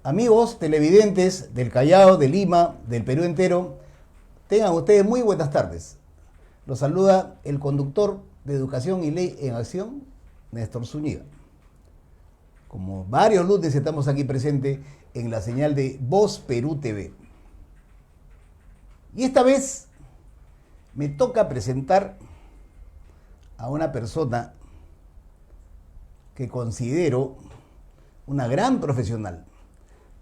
Amigos televidentes del Callao, de Lima, del Perú entero, tengan ustedes muy buenas tardes. Los saluda el conductor de Educación y Ley en Acción, Néstor Zúñiga. Como varios lunes estamos aquí presentes en la señal de Voz Perú TV. Y esta vez me toca presentar a una persona que considero una gran profesional,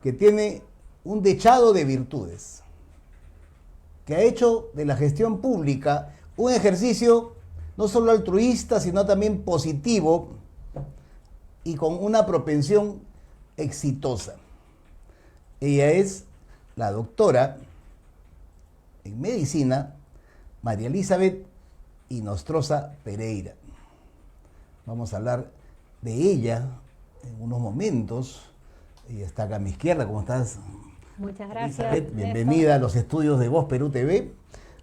que tiene un dechado de virtudes, que ha hecho de la gestión pública un ejercicio no solo altruista, sino también positivo y con una propensión exitosa. Ella es la doctora en medicina María Elizabeth Inostroza Pereira. Vamos a hablar de ella en unos momentos. Ella está acá a mi izquierda. ¿Cómo estás? Muchas gracias, Elizabeth, bienvenida a los estudios de Voz Perú TV.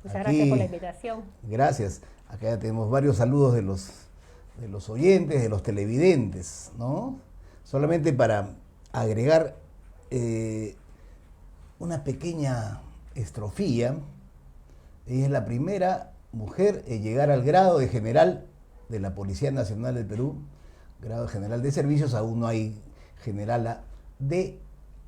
Muchas gracias por la invitación. Gracias. Acá ya tenemos varios saludos de los oyentes, de los televidentes, ¿no? Solamente para agregar una pequeña estrofía. Ella es la primera mujer en llegar al grado de general de la Policía Nacional del Perú, grado general de servicios. Aún no hay generala de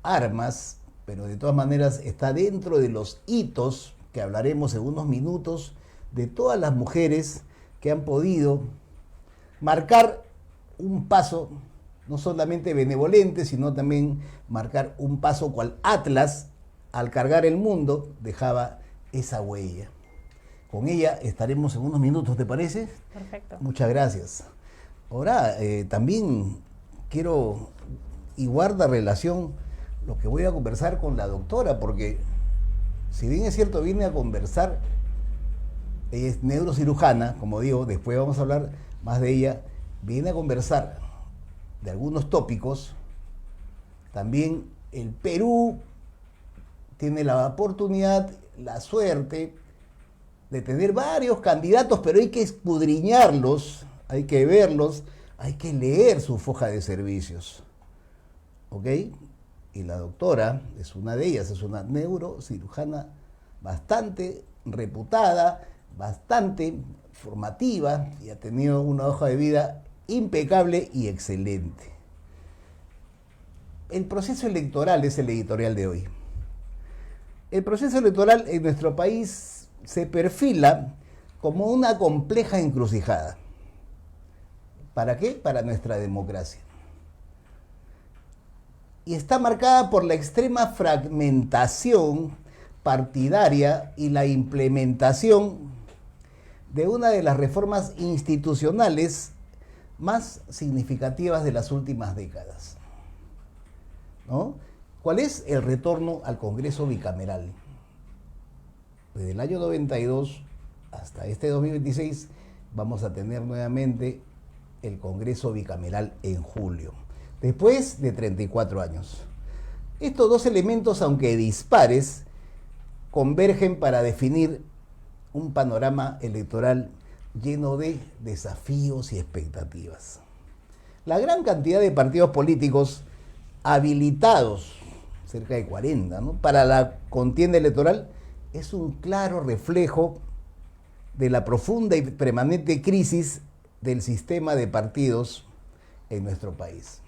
armas, pero de todas maneras está dentro de los hitos que hablaremos en unos minutos, de todas las mujeres que han podido marcar un paso no solamente benevolente, sino también marcar un paso cual Atlas, al cargar el mundo, dejaba esa huella. Con ella estaremos en unos minutos, ¿te parece? Perfecto. Muchas gracias. Ahora, también quiero, y guarda relación lo que voy a conversar con la doctora, porque si bien es cierto, vine a conversar, ella es neurocirujana, como digo, después vamos a hablar más de ella, viene a conversar de algunos tópicos. También el Perú tiene la oportunidad, la suerte de tener varios candidatos, pero hay que escudriñarlos, hay que verlos, hay que leer su hoja de servicios. ¿Ok? Y la doctora es una de ellas, es una neurocirujana bastante reputada, bastante formativa, y ha tenido una hoja de vida impecable y excelente. El proceso electoral es el editorial de hoy. El proceso electoral en nuestro país se perfila como una compleja encrucijada. ¿Para qué? Para nuestra democracia. Y está marcada por la extrema fragmentación partidaria y la implementación de una de las reformas institucionales más significativas de las últimas décadas, ¿no? ¿Cuál es el retorno al Congreso bicameral? Desde el año 92 hasta este 2026 vamos a tener nuevamente el Congreso bicameral en julio, después de 34 años. Estos dos elementos, aunque dispares, convergen para definir un panorama electoral lleno de desafíos y expectativas. La gran cantidad de partidos políticos habilitados, cerca de 40, ¿no?, para la contienda electoral, es un claro reflejo de la profunda y permanente crisis del sistema de partidos en nuestro país.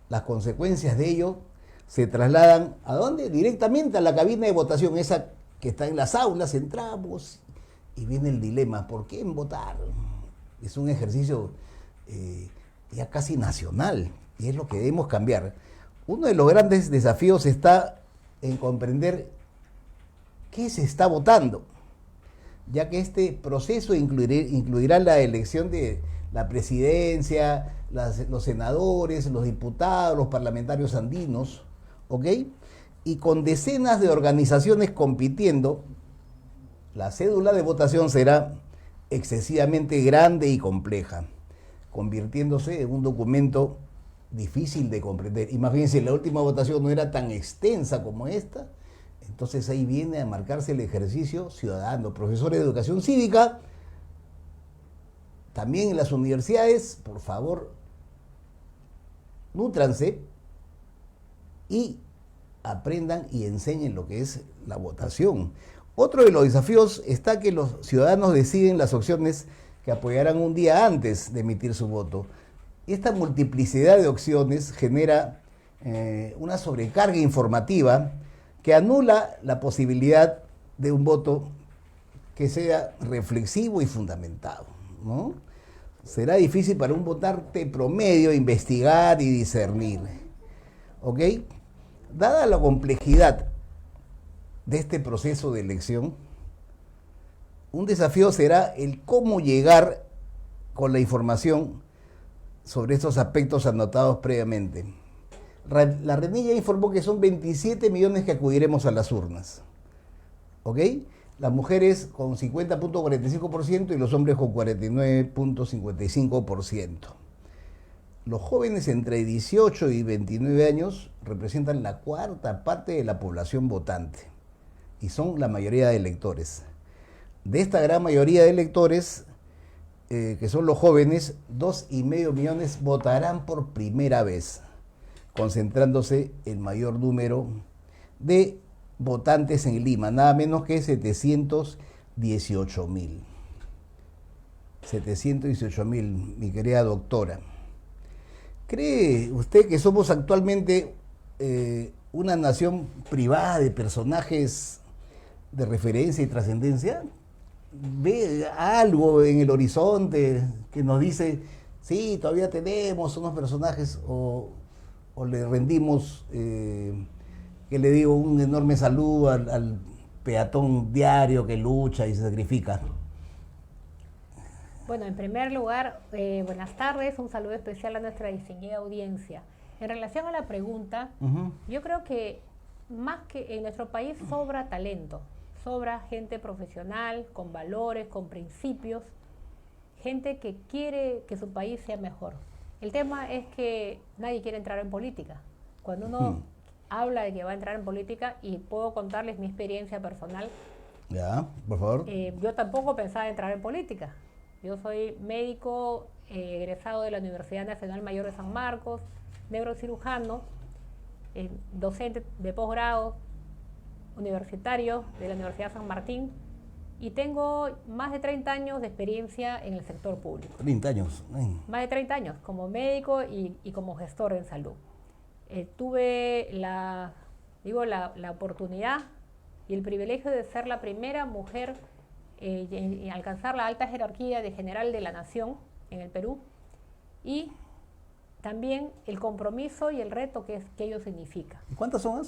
Las consecuencias de ello se trasladan ¿a dónde? Directamente a la cabina de votación, esa que está en las aulas. Entramos y viene el dilema: ¿por quién votar? Es un ejercicio ya casi nacional, y es lo que debemos cambiar. Uno de los grandes desafíos está en comprender qué se está votando, ya que este proceso incluirá la elección de la presidencia, los senadores, los diputados, los parlamentarios andinos, ¿ok? Y con decenas de organizaciones compitiendo, la cédula de votación será excesivamente grande y compleja, convirtiéndose en un documento difícil de comprender. Imagínense, la última votación no era tan extensa como esta. Entonces ahí viene a marcarse el ejercicio ciudadano. Profesores de educación cívica, también en las universidades, por favor, nútranse y aprendan y enseñen lo que es la votación. Otro de los desafíos está que los ciudadanos deciden las opciones que apoyarán un día antes de emitir su voto. Esta multiplicidad de opciones genera una sobrecarga informativa que anula la posibilidad de un voto que sea reflexivo y fundamentado, ¿no? Será difícil para un votante promedio investigar y discernir, ¿ok? Dada la complejidad de este proceso de elección, un desafío será el cómo llegar con la información sobre estos aspectos anotados previamente. La Renilla informó que son 27 millones que acudiremos a las urnas, ¿ok? Las mujeres con 50.45% y los hombres con 49.55%. Los jóvenes entre 18 y 29 años representan la cuarta parte de la población votante y son la mayoría de electores. De esta gran mayoría de electores, que son los jóvenes, 2,5 millones votarán por primera vez, concentrándose el mayor número de votantes en Lima, nada menos que 718,000. 718,000, mi querida doctora. ¿Cree usted que somos actualmente una nación privada de personajes de referencia y trascendencia? ¿Ve algo en el horizonte que nos dice, sí, todavía tenemos unos personajes, o le rendimos, que le digo, un enorme saludo al peatón diario que lucha y se sacrifica? Bueno, en primer lugar, buenas tardes, un saludo especial a nuestra distinguida audiencia. En relación a la pregunta, yo creo que más que en nuestro país sobra talento, sobra gente profesional, con valores, con principios, gente que quiere que su país sea mejor. El tema es que nadie quiere entrar en política. Cuando uno habla de que va a entrar en política, y puedo contarles mi experiencia personal. Ya, por favor. Yo tampoco pensaba entrar en política. Yo soy médico egresado de la Universidad Nacional Mayor de San Marcos, neurocirujano, docente de posgrado, universitario de la Universidad San Martín, y tengo más de 30 años de experiencia en el sector público. 30 años. Más de 30 años como médico y como gestor en salud. Tuve la oportunidad y el privilegio de ser la primera mujer en alcanzar la alta jerarquía de general de la nación en el Perú, y también el compromiso y el reto que ello significa. ¿Y cuántas son?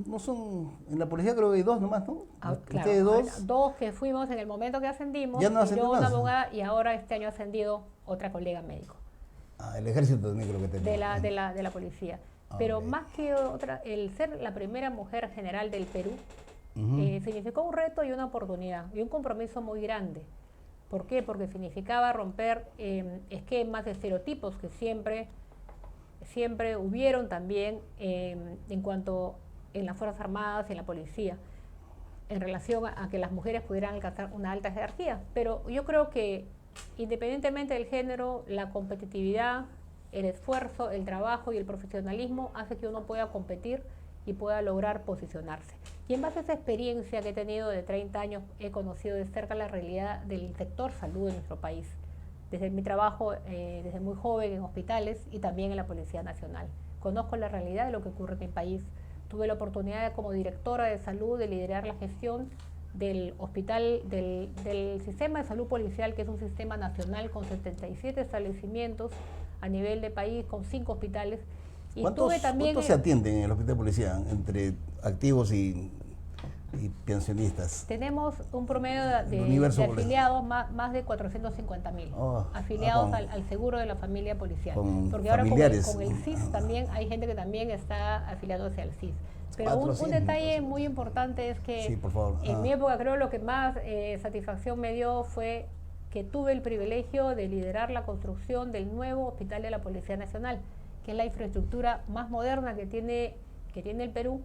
No son, en la policía creo que hay 2 nomás, ¿no? Claro, Ustedes 2. 2 que fuimos en el momento que ascendimos, Ya no y yo ascendió una más. abogada, y ahora este año ha ascendido otra colega médico El ejército también creo que tenía. de la policía. Pero Ok. más que otra, el ser la primera mujer general del Perú significó un reto y una oportunidad y un compromiso muy grande. ¿Por qué? Porque significaba romper esquemas, estereotipos que siempre hubieron también en cuanto en las Fuerzas Armadas y en la policía, en relación a que las mujeres pudieran alcanzar una alta jerarquía. Pero yo creo que independientemente del género, la competitividad, el esfuerzo, el trabajo y el profesionalismo hace que uno pueda competir y pueda lograr posicionarse. Y en base a esa experiencia que he tenido de 30 años, he conocido de cerca la realidad del sector salud en nuestro país, desde mi trabajo desde muy joven en hospitales y también en la Policía Nacional. Conozco la realidad de lo que ocurre en mi país. Tuve la oportunidad como directora de salud de liderar la gestión del hospital, del sistema de salud policial, que es un sistema nacional con 77 establecimientos a nivel de país, con 5 hospitales. Y ¿Cuántos se atienden en el hospital de policía entre activos y pensionistas? Tenemos un promedio de afiliados, más de 450.000 afiliados al seguro de la familia policial. Porque ahora familiares. con el CIS también hay gente que también está afiliándose al CIS. Pero un detalle muy importante es que sí, por favor. En mi época creo lo que más satisfacción me dio fue que tuve el privilegio de liderar la construcción del nuevo hospital de la Policía Nacional, que es la infraestructura más moderna que tiene el Perú,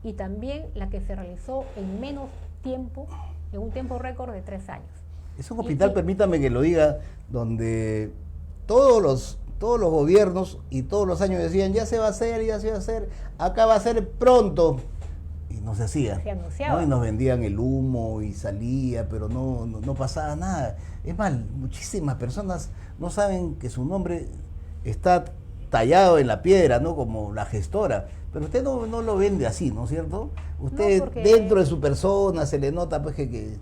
y también la que se realizó en menos tiempo, en un tiempo récord de 3 años. Es un hospital, permítame que lo diga, donde todos los gobiernos y todos los años decían, ya se va a hacer, acá va a ser pronto, y no se hacía. Se anunciaba. ¿No? Y nos vendían el humo y salía, pero no pasaba nada. Es más, muchísimas personas no saben que su nombre está tallado en la piedra, ¿no? Como la gestora. Pero usted no lo vende así, ¿no es cierto? Usted dentro de su persona se le nota pues que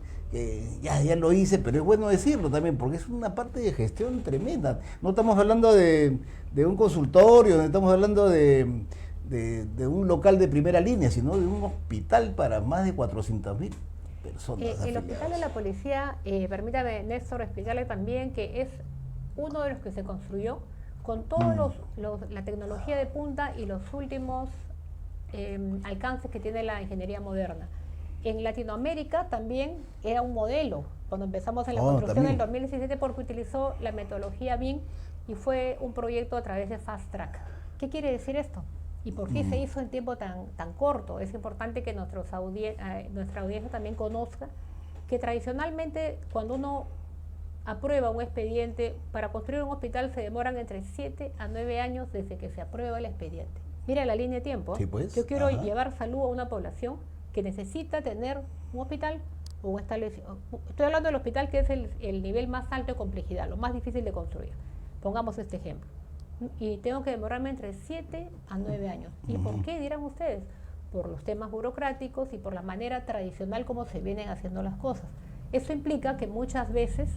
ya lo hice, pero es bueno decirlo también, porque es una parte de gestión tremenda. No estamos hablando de un consultorio, no estamos hablando de un local de primera línea, sino de un hospital para más de 400.000 personas. El hospital de la policía, permítame, Néstor, explicarle también que es uno de los que se construyó con todos la tecnología de punta y los últimos alcances que tiene la ingeniería moderna. En Latinoamérica también era un modelo, cuando empezamos en la construcción del 2017, porque utilizó la metodología BIM y fue un proyecto a través de Fast Track. ¿Qué quiere decir esto? ¿Y por qué se hizo en tiempo tan corto? Es importante que nuestra audiencia también conozca que tradicionalmente cuando uno aprueba un expediente, para construir un hospital se demoran entre 7 a 9 años desde que se aprueba el expediente. Mira la línea de tiempo. Sí, pues. Yo quiero llevar salud a una población que necesita tener un hospital o un establecimiento. Estoy hablando del hospital, que es el nivel más alto de complejidad, lo más difícil de construir. Pongamos este ejemplo. Y tengo que demorarme entre 7 a 9 años. ¿Y por qué, dirán ustedes? Por los temas burocráticos y por la manera tradicional como se vienen haciendo las cosas. Eso implica que muchas veces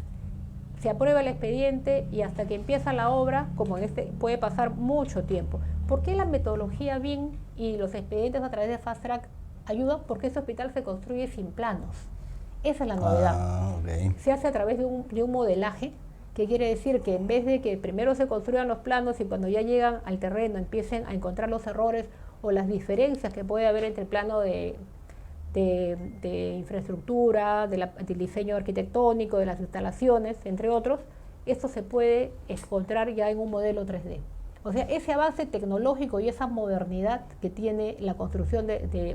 se aprueba el expediente y hasta que empieza la obra, como en puede pasar mucho tiempo. ¿Por qué la metodología BIM y los expedientes a través de Fast Track ayudan? Porque ese hospital se construye sin planos. Esa es la novedad. Se hace a través de un modelaje, que quiere decir que en vez de que primero se construyan los planos y cuando ya llegan al terreno empiecen a encontrar los errores o las diferencias que puede haber entre el plano de infraestructura, del diseño arquitectónico, de las instalaciones, entre otros, esto se puede encontrar ya en un modelo 3D. O sea, ese avance tecnológico y esa modernidad que tiene la construcción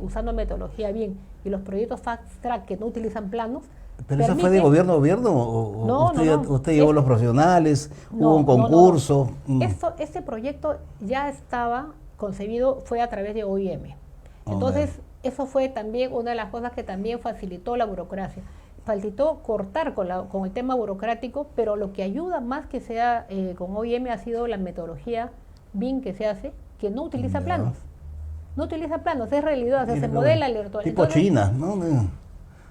usando metodología BIM y los proyectos Fast Track que no utilizan planos. ¿Pero eso fue de gobierno a gobierno? ¿O no, usted llevó los profesionales? ¿Hubo un concurso? Este proyecto ya estaba concebido, fue a través de OIM. Entonces, eso fue también una de las cosas que también facilitó la burocracia. Facilitó cortar con el tema burocrático, pero lo que ayuda más que sea con OIM ha sido la metodología BIM que se hace, que no utiliza planos. No utiliza planos, es realidad, se modela el virtual. Tipo China, ¿no?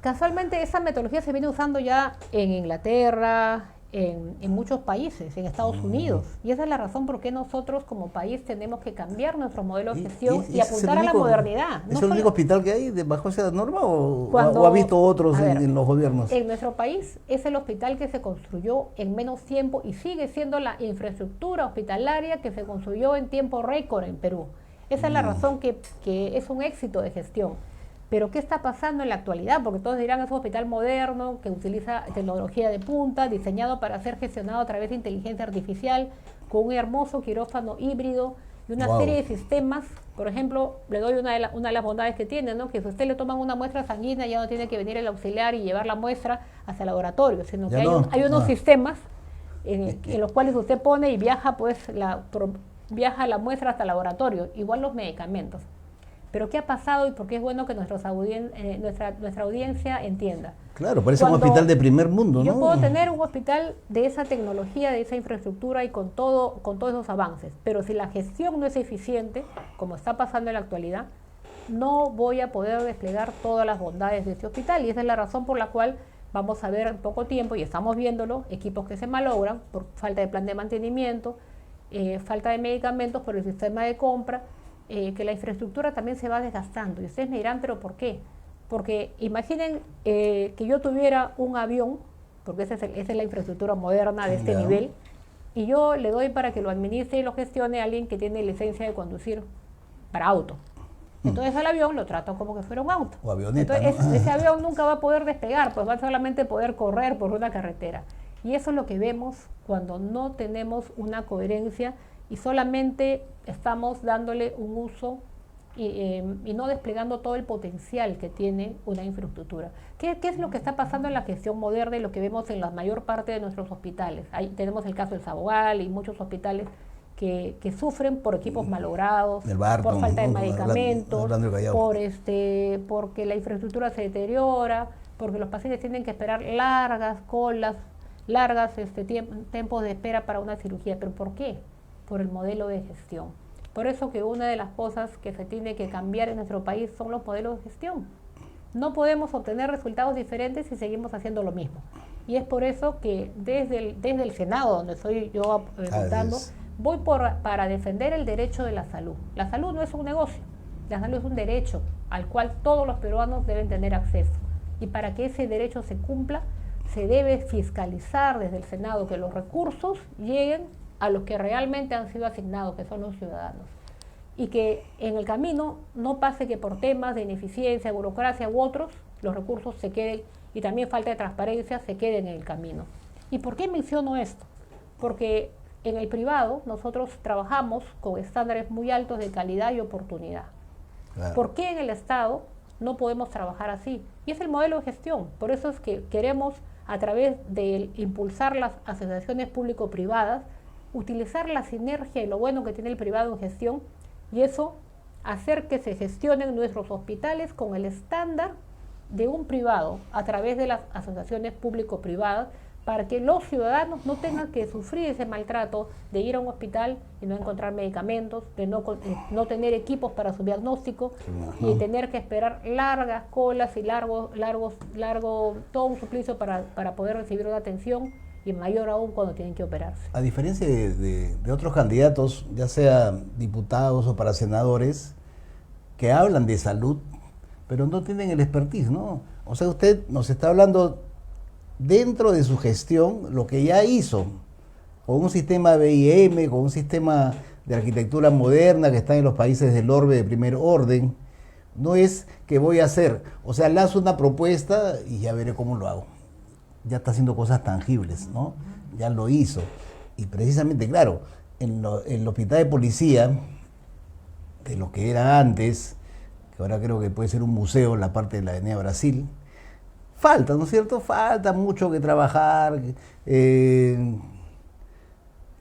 Casualmente esa metodología se viene usando ya en Inglaterra, en muchos países, en Estados Unidos. Y esa es la razón por qué nosotros como país tenemos que cambiar nuestro modelo de gestión y apuntar a la modernidad. ¿Es el único hospital que hay bajo esa norma o ha visto otros en los gobiernos? En nuestro país es el hospital que se construyó en menos tiempo y sigue siendo la infraestructura hospitalaria que se construyó en tiempo récord en Perú. Esa es la razón que es un éxito de gestión. Pero ¿qué está pasando en la actualidad? Porque todos dirán, es un hospital moderno, que utiliza tecnología de punta, diseñado para ser gestionado a través de inteligencia artificial, con un hermoso quirófano híbrido y una serie de sistemas. Por ejemplo, le doy una de las bondades que tiene, ¿no? Que si usted le toman una muestra sanguínea, ya no tiene que venir el auxiliar y llevar la muestra hasta el laboratorio, sino que hay unos sistemas en los cuales usted pone y viaja, viaja la muestra hasta el laboratorio, igual los medicamentos. Pero ¿qué ha pasado y por qué es bueno que nuestra audiencia entienda? Claro, parece un hospital de primer mundo, ¿no? Yo puedo tener un hospital de esa tecnología, de esa infraestructura y con todos esos avances, pero si la gestión no es eficiente, como está pasando en la actualidad, no voy a poder desplegar todas las bondades de este hospital. Y esa es la razón por la cual vamos a ver en poco tiempo, y estamos viéndolo, equipos que se malogran por falta de plan de mantenimiento, falta de medicamentos por el sistema de compra, que la infraestructura también se va desgastando. Y ustedes me dirán, ¿pero por qué? Porque imaginen que yo tuviera un avión, porque esa es la infraestructura moderna de este nivel, y yo le doy para que lo administre y lo gestione a alguien que tiene licencia de conducir para auto. Entonces al avión lo trato como que fuera un auto. O avioneta, entonces ese avión nunca va a poder despegar, pues va a solamente poder correr por una carretera. Y eso es lo que vemos cuando no tenemos una coherencia y solamente estamos dándole un uso y no desplegando todo el potencial que tiene una infraestructura. ¿Qué es lo que está pasando en la gestión moderna y lo que vemos en la mayor parte de nuestros hospitales? Ahí tenemos el caso del Sabogal y muchos hospitales que sufren por equipos malogrados, por falta de medicamentos, porque la infraestructura se deteriora, porque los pacientes tienen que esperar largas colas, tiempos de espera para una cirugía. ¿Pero por qué? Por el modelo de gestión. Por eso que una de las cosas que se tiene que cambiar en nuestro país son los modelos de gestión. No podemos obtener resultados diferentes si seguimos haciendo lo mismo. Y es por eso que desde el Senado, donde estoy yo votando, voy para defender el derecho de la salud. La salud no es un negocio, la salud es un derecho al cual todos los peruanos deben tener acceso. Y para que ese derecho se cumpla, se debe fiscalizar desde el Senado que los recursos lleguen a los que realmente han sido asignados, que son los ciudadanos. Y que en el camino no pase que por temas de ineficiencia, burocracia u otros, los recursos se queden, y también falta de transparencia, se queden en el camino. ¿Y por qué menciono esto? Porque en el privado nosotros trabajamos con estándares muy altos de calidad y oportunidad. Claro. ¿Por qué en el Estado no podemos trabajar así? Y es el modelo de gestión. Por eso es que queremos, a través de impulsar las asociaciones público-privadas, utilizar la sinergia y lo bueno que tiene el privado en gestión, y eso hacer que se gestionen nuestros hospitales con el estándar de un privado a través de las asociaciones público-privadas, para que los ciudadanos no tengan que sufrir ese maltrato de ir a un hospital y no encontrar medicamentos, de no tener equipos para su diagnóstico y tener que esperar largas colas y largo todo un suplicio para poder recibir una atención, y mayor aún cuando tienen que operarse. A diferencia de otros candidatos, ya sea diputados o para senadores, que hablan de salud, pero no tienen el expertise, ¿no? O sea, usted nos está hablando dentro de su gestión lo que ya hizo, con un sistema BIM, con un sistema de arquitectura moderna que está en los países del orbe de primer orden. No es que voy a hacer, o sea, lanzo una propuesta y ya veré cómo lo hago. Ya está haciendo cosas tangibles, ¿no? Ya lo hizo. Y precisamente, claro, en el hospital de policía, de lo que era antes, que ahora creo que puede ser un museo en la parte de la Avenida Brasil, falta, ¿no es cierto? Falta mucho que trabajar,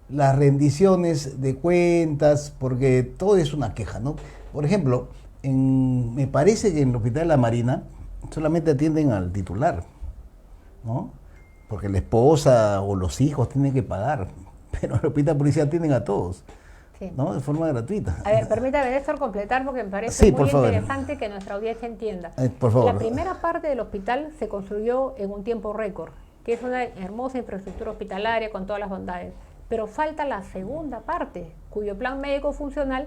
las rendiciones de cuentas, porque todo es una queja, ¿no? Por ejemplo, me parece que en el Hospital de la Marina solamente atienden al titular, ¿no? Porque la esposa o los hijos tienen que pagar, pero en el hospital de policía atienden a todos, ¿no? De forma gratuita. A ver, permítame, Néstor, completar porque me parece muy interesante que nuestra audiencia entienda. Por favor. La primera parte del hospital se construyó en un tiempo récord que es una hermosa infraestructura hospitalaria con todas las bondades, pero falta la segunda parte, cuyo plan médico funcional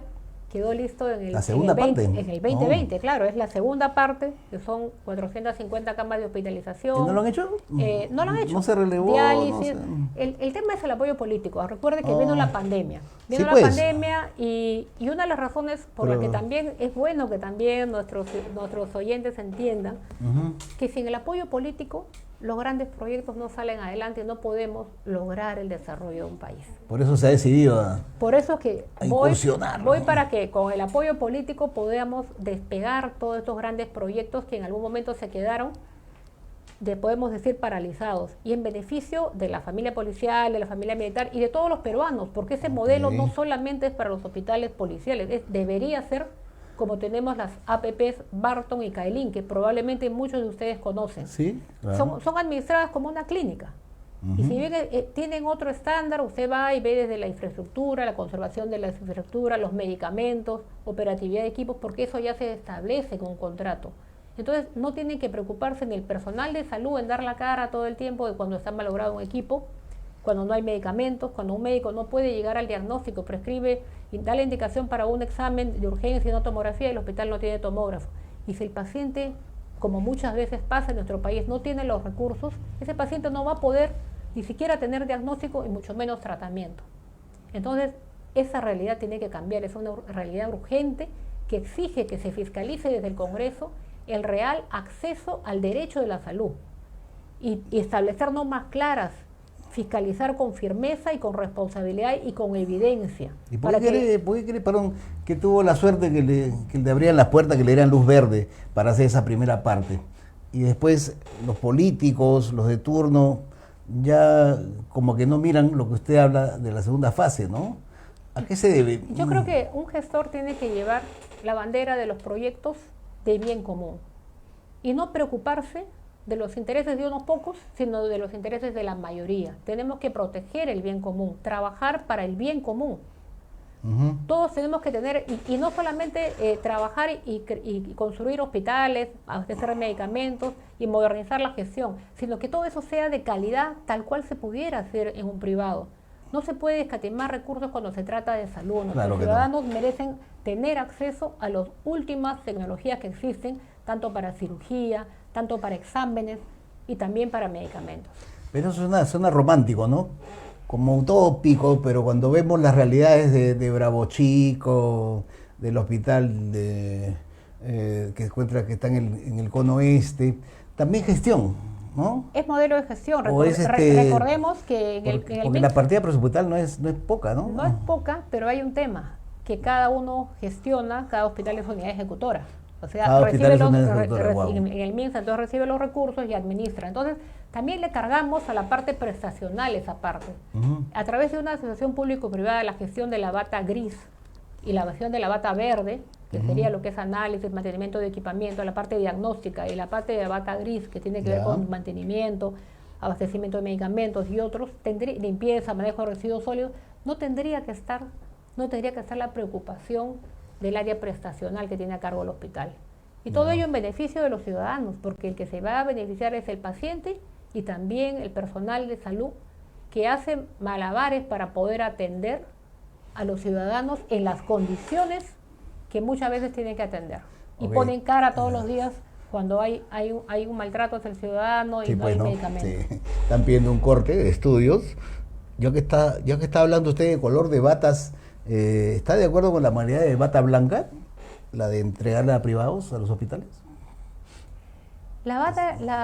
quedó listo en el, ¿La segunda parte? En el 2020, claro, es la segunda parte, que son 450 camas de hospitalización. ¿Y no lo han hecho? No lo han hecho. No se relevó. Diálisis. No se... El tema es el apoyo político. Recuerde que vino la pandemia. Vino Sí, la pues. pandemia y una de las razones por las que también es bueno que también nuestros oyentes entiendan que sin el apoyo político los grandes proyectos no salen adelante y no podemos lograr el desarrollo de un país. Por eso se ha decidido Por eso es que incursionar, voy para que con el apoyo político podamos despegar todos estos grandes proyectos que en algún momento se quedaron, podemos decir, paralizados, y en beneficio de la familia policial, de la familia militar y de todos los peruanos, porque ese modelo no solamente es para los hospitales policiales, debería ser como tenemos las APPs Barton y Cailín, que probablemente muchos de ustedes conocen. Sí, claro. Son administradas como una clínica. Y si bien tienen otro estándar, usted va y ve desde la infraestructura, la conservación de la infraestructura, los medicamentos, operatividad de equipos, porque eso ya se establece con un contrato. Entonces no tienen que preocuparse ni el personal de salud en dar la cara todo el tiempo de cuando está malogrado un equipo, cuando no hay medicamentos, cuando un médico no puede llegar al diagnóstico, prescribe y da la indicación para un examen de urgencia y una tomografía y el hospital no tiene tomógrafo. Y si el paciente, como muchas veces pasa en nuestro país, no tiene los recursos, ese paciente no va a poder ni siquiera tener diagnóstico y mucho menos tratamiento. Entonces, esa realidad tiene que cambiar, es una realidad urgente que exige que se fiscalice desde el Congreso el real acceso al derecho de la salud y establecer normas claras, fiscalizar con firmeza y con responsabilidad y con evidencia. ¿Y por qué cree, perdón, que tuvo la suerte que le abrían las puertas, que le dieran luz verde para hacer esa primera parte? Y después los políticos, los de turno, ya como que no miran lo que usted habla de la segunda fase, ¿no? ¿A qué se debe? Yo creo que un gestor tiene que llevar la bandera de los proyectos de bien común y no preocuparse de los intereses de unos pocos, sino de los intereses de la mayoría. Tenemos que proteger el bien común, trabajar para el bien común. Todos tenemos que tener, y no solamente trabajar y construir hospitales, abastecer medicamentos y modernizar la gestión, sino que todo eso sea de calidad tal cual se pudiera hacer en un privado. No se puede escatimar recursos cuando se trata de salud. Nuestros ciudadanos merecen tener acceso a las últimas tecnologías que existen, tanto para cirugía, tanto para exámenes y también para medicamentos. Pero eso suena romántico, ¿no? Como utópico, pero cuando vemos las realidades de Bravo Chico, del hospital que encuentra que está en el cono oeste, también gestión, ¿no? Es modelo de gestión. Recordemos que porque la partida presupuestal no es poca, ¿no? No es poca, pero hay un tema, que cada uno gestiona, cada hospital es unidad ejecutora. O sea, recibe en el MINSA, entonces recibe los recursos y administra. Entonces, también le cargamos a la parte prestacional esa parte. A través de una asociación público-privada, la gestión de la bata gris y la gestión de la bata verde, que sería lo que es análisis, mantenimiento de equipamiento, la parte diagnóstica, y la parte de la bata gris, que tiene que ver con mantenimiento, abastecimiento de medicamentos y otros, limpieza, manejo de residuos sólidos, no tendría que estar la preocupación del área prestacional que tiene a cargo el hospital. Y todo ello en beneficio de los ciudadanos, porque el que se va a beneficiar es el paciente y también el personal de salud que hace malabares para poder atender a los ciudadanos en las condiciones que muchas veces tienen que atender. Y ponen cara todos los días cuando hay un maltrato hacia el ciudadano y no hay medicamentos. Sí. Están pidiendo un corte de estudios. Ya que está hablando usted de color de batas, ¿está de acuerdo con la modalidad de bata blanca? La de entregarla a privados, a los hospitales.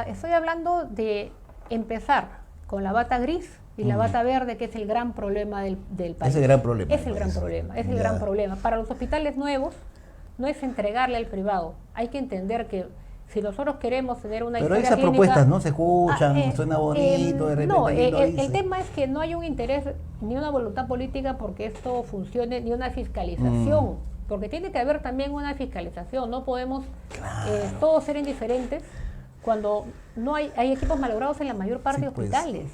Estoy hablando de empezar con la bata gris y la bata verde, que es el gran problema del país. Es el gran problema. Es el gran problema. Para los hospitales nuevos no es entregarle al privado. Hay que entender que si nosotros queremos tener una historia clínica... Pero esas propuestas no se escuchan, suena bonito, de repente... No, el tema es que no hay un interés ni una voluntad política porque esto funcione, ni una fiscalización. Porque tiene que haber también una fiscalización. No podemos todos ser indiferentes cuando no hay equipos malogrados en la mayor parte de hospitales.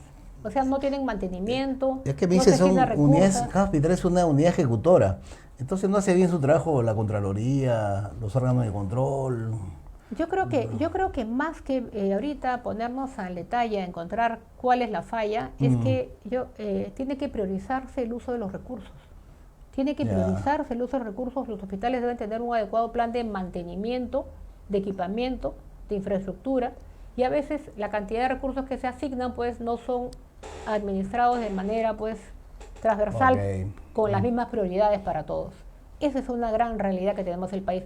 O sea, no tienen mantenimiento. Es que me dice, son unidades, cada hospital es una unidad ejecutora. Entonces no hace bien su trabajo la Contraloría, los órganos de control. Yo creo que más que ahorita ponernos al detalle, a encontrar cuál es la falla, es que tiene que priorizarse el uso de los recursos. Tiene que priorizarse el uso de los recursos. Los hospitales deben tener un adecuado plan de mantenimiento, de equipamiento, de infraestructura, y a veces la cantidad de recursos que se asignan pues no son administrados de manera pues transversal con las mismas prioridades para todos. Esa es una gran realidad que tenemos en el país.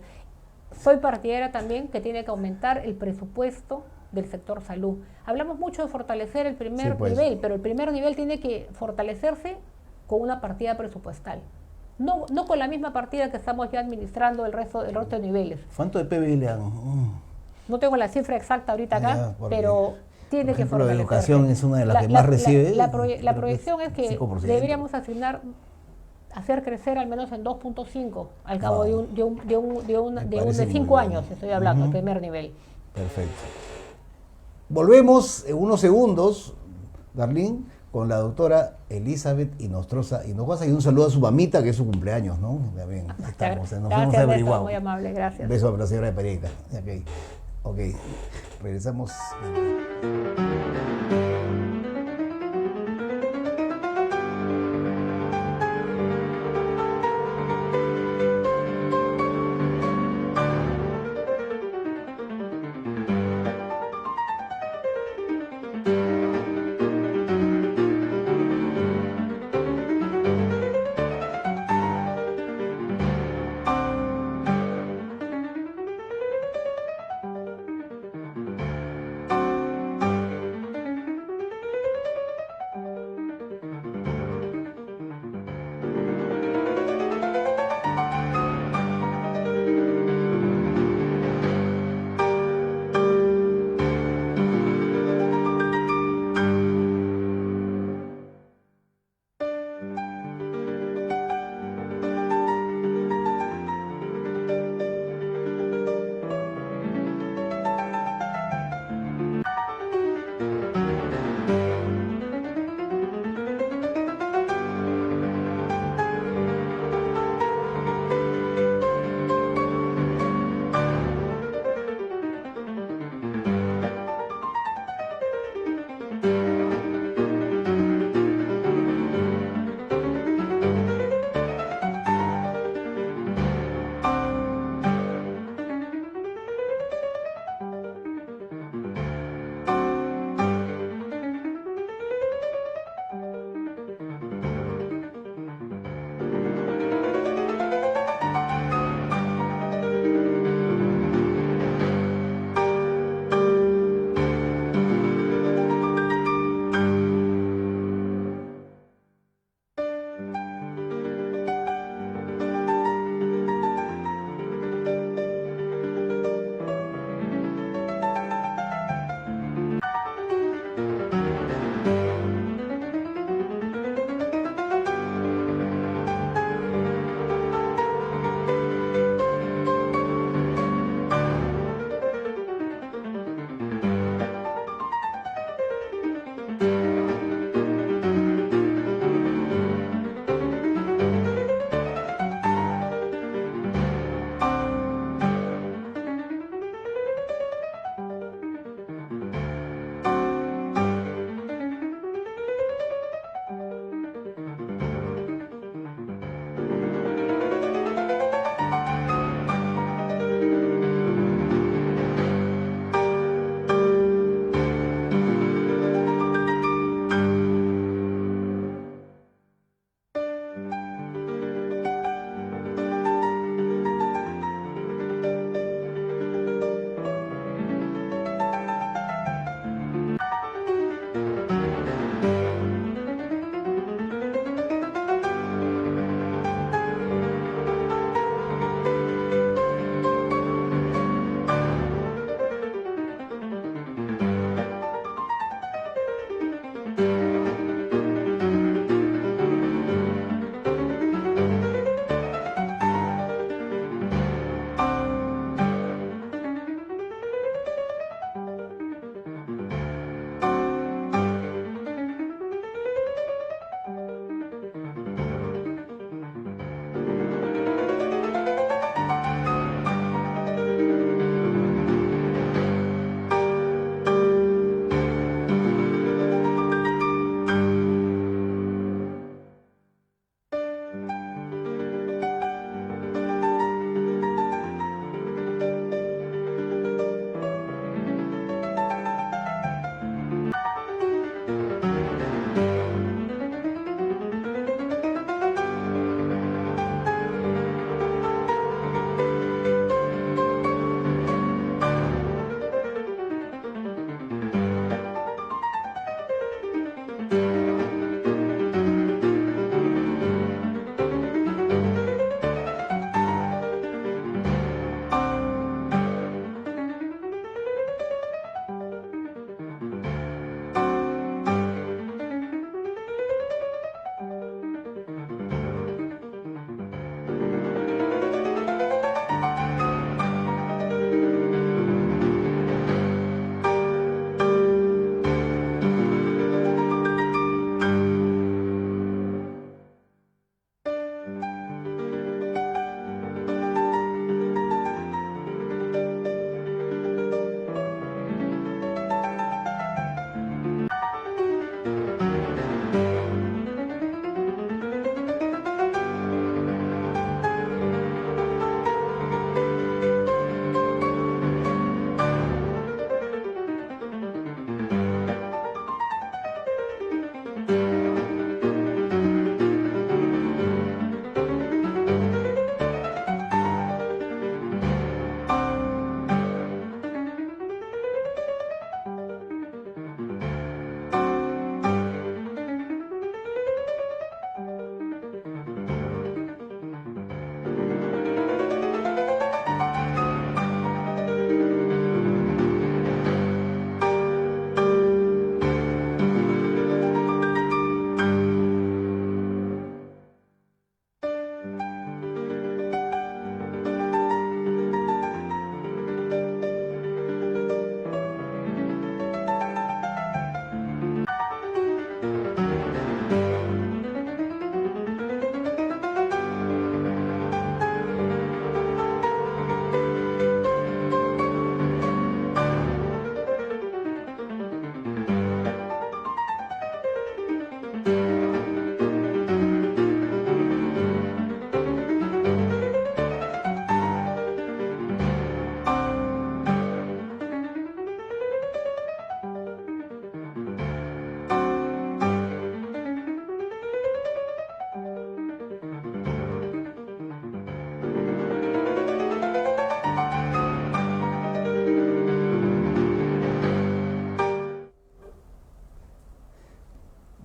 Soy partidaria también que tiene que aumentar el presupuesto del sector salud. Hablamos mucho de fortalecer el primer nivel, pero el primer nivel tiene que fortalecerse con una partida presupuestal. No con la misma partida que estamos ya administrando el resto de niveles. ¿Cuánto de PBI le dan? No tengo la cifra exacta ahorita acá, pero tiene que fortalecerse. La educación es una de las que más recibe. La proyección es que 5%. Deberíamos asignar, hacer crecer al menos en 2.5 al cabo de 5 años, estoy hablando, el primer nivel. Perfecto. Volvemos en unos segundos, Darlene, con la doctora Elizabeth Inostroza Hinojosa, y un saludo a su mamita, que es su cumpleaños, ¿no? También estamos, nos hemos averiguado. Muy amable, gracias. Un beso a la señora de Pereira. Ok, regresamos.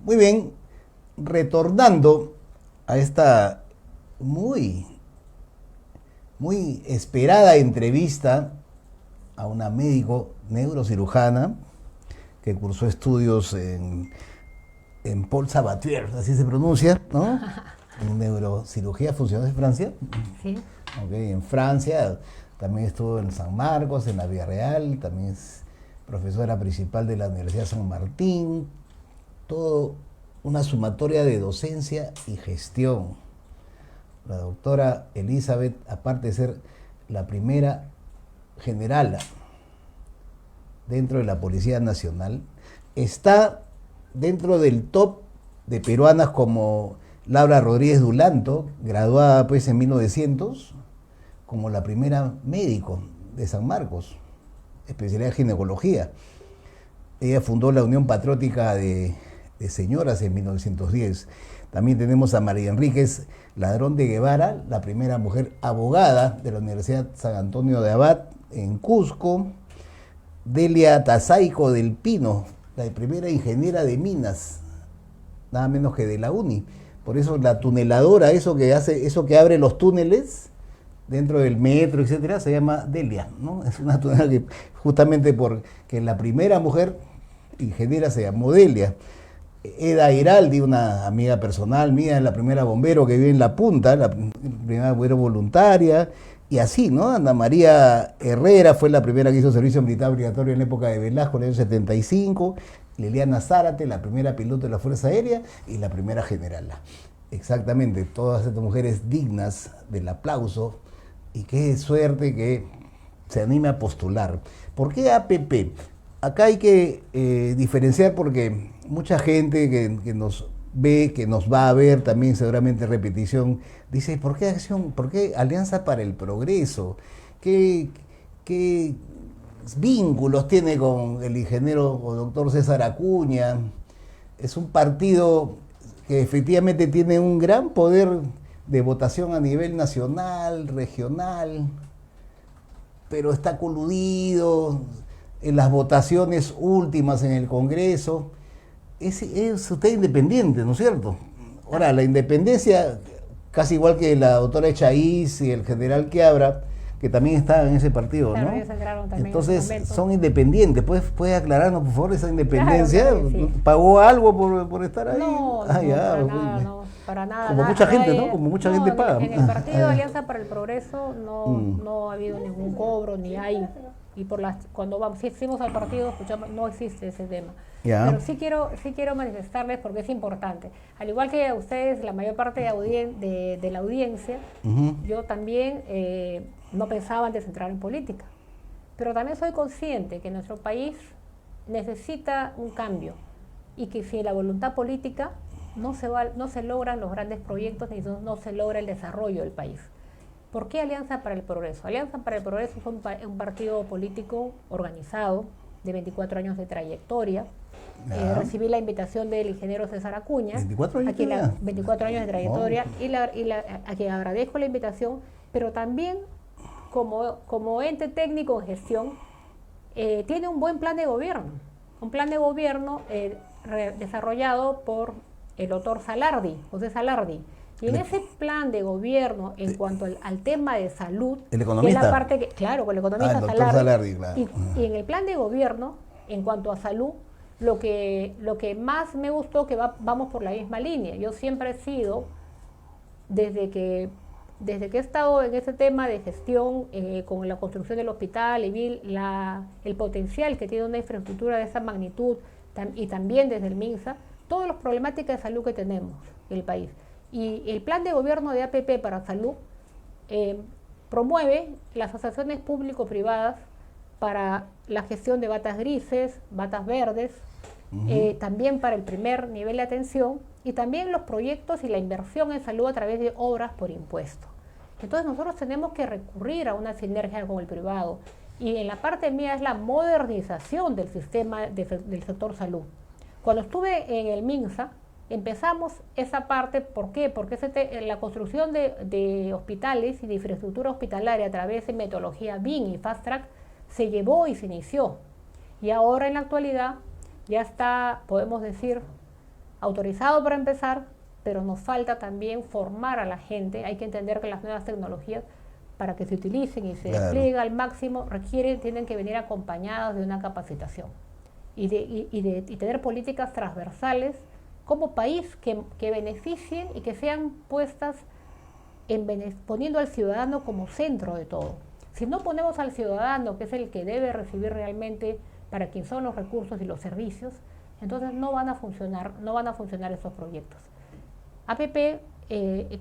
Muy bien, retornando a esta muy esperada entrevista a una médico neurocirujana que cursó estudios en Paul Sabatier, así se pronuncia, ¿no? En neurocirugía funcional de Francia. Sí. Okay, en Francia, también estuvo en San Marcos, en la Villarreal, también es profesora principal de la Universidad San Martín, todo una sumatoria de docencia y gestión. La doctora Elizabeth, aparte de ser la primera generala dentro de la Policía Nacional, está dentro del top de peruanas como Laura Rodríguez Dulanto, graduada pues en 1900, como la primera médico de San Marcos, especialidad en ginecología. Ella fundó la Unión Patriótica de Señoras en 1910. También tenemos a María Enríquez Ladrón de Guevara, la primera mujer abogada de la Universidad San Antonio de Abad en Cusco. Delia Tazaico del Pino, la primera ingeniera de minas, nada menos que de la UNI. Por eso la tuneladora, eso que abre los túneles dentro del metro, etcétera, se llama Delia, ¿no? Es una tuneladora que justamente porque la primera mujer ingeniera se llamó Delia. Eda Iraldi, una amiga personal mía, la primera bombero que vive en La Punta, la primera bombero voluntaria, y así, ¿no? Ana María Herrera fue la primera que hizo servicio militar obligatorio en la época de Velasco, en el año 75. Liliana Zárate, la primera piloto de la Fuerza Aérea y la primera generala. Exactamente, todas estas mujeres dignas del aplauso, y qué suerte que se anime a postular. ¿Por qué APP? Acá hay que diferenciar porque mucha gente que nos ve, que nos va a ver también seguramente repetición, dice, ¿por qué acción? ¿Por qué Alianza para el Progreso? ¿Qué vínculos tiene con el ingeniero o doctor César Acuña? Es un partido que efectivamente tiene un gran poder de votación a nivel nacional, regional, pero está coludido en las votaciones últimas en el Congreso. Es usted independiente, ¿no es cierto? Ahora, la independencia, casi igual que la doctora Echaíz y el general Quiabra, que también está en ese partido, claro, ¿no? Ellos entraron también. Entonces, son independientes. ¿Puede aclararnos, por favor, esa independencia? Claro, sí. ¿Pagó algo por estar ahí? No, para nada. Como mucha gente, ¿no? Como mucha gente paga. En el partido Alianza para el Progreso no ha habido ningún cobro, ni hay. Y cuando asistimos al partido, escuchamos, no existe ese tema. Pero sí quiero manifestarles, porque es importante. Al igual que a ustedes, la mayor parte de la audiencia, yo también no pensaba antes de entrar en política. Pero también soy consciente que nuestro país necesita un cambio y que sin la voluntad política no se logran los grandes proyectos ni no se logra el desarrollo del país. ¿Por qué Alianza para el Progreso? Alianza para el Progreso es un partido político organizado de 24 años de trayectoria. Recibí la invitación del ingeniero César Acuña. 24 años, 24 años de trayectoria, a quien agradezco la invitación, pero también como ente técnico en gestión, tiene un buen plan de gobierno. Un plan de gobierno desarrollado por el doctor José Salardi. Y en ese plan de gobierno, en cuanto al tema de salud, el economista, que es la parte claro, con el economista Salardi, claro. Y en el plan de gobierno, en cuanto a salud, lo que más me gustó, que vamos por la misma línea. Yo siempre he sido, desde que he estado en ese tema de gestión, con la construcción del hospital, y vi el potencial que tiene una infraestructura de esa magnitud, y también desde el MINSA, todas las problemáticas de salud que tenemos en el país. Y el plan de gobierno de APP para salud promueve las asociaciones público-privadas para la gestión de batas grises, batas verdes, también para el primer nivel de atención, y también los proyectos y la inversión en salud a través de obras por impuesto. Entonces nosotros tenemos que recurrir a una sinergia con el privado, y en la parte mía es la modernización del sistema del sector salud. Cuando estuve en el MINSA, empezamos esa parte. ¿Por qué? Porque la construcción de hospitales y de infraestructura hospitalaria a través de metodología BIM y Fast Track se llevó y se inició. Y ahora en la actualidad ya está, podemos decir, autorizado para empezar, pero nos falta también formar a la gente. Hay que entender que las nuevas tecnologías, para que se utilicen y se desplieguen al máximo, tienen que venir acompañadas de una capacitación y tener políticas transversales como país que beneficien y que sean puestas poniendo al ciudadano como centro de todo. Si no ponemos al ciudadano, que es el que debe recibir realmente para quien son los recursos y los servicios, entonces no van a funcionar esos proyectos. APP,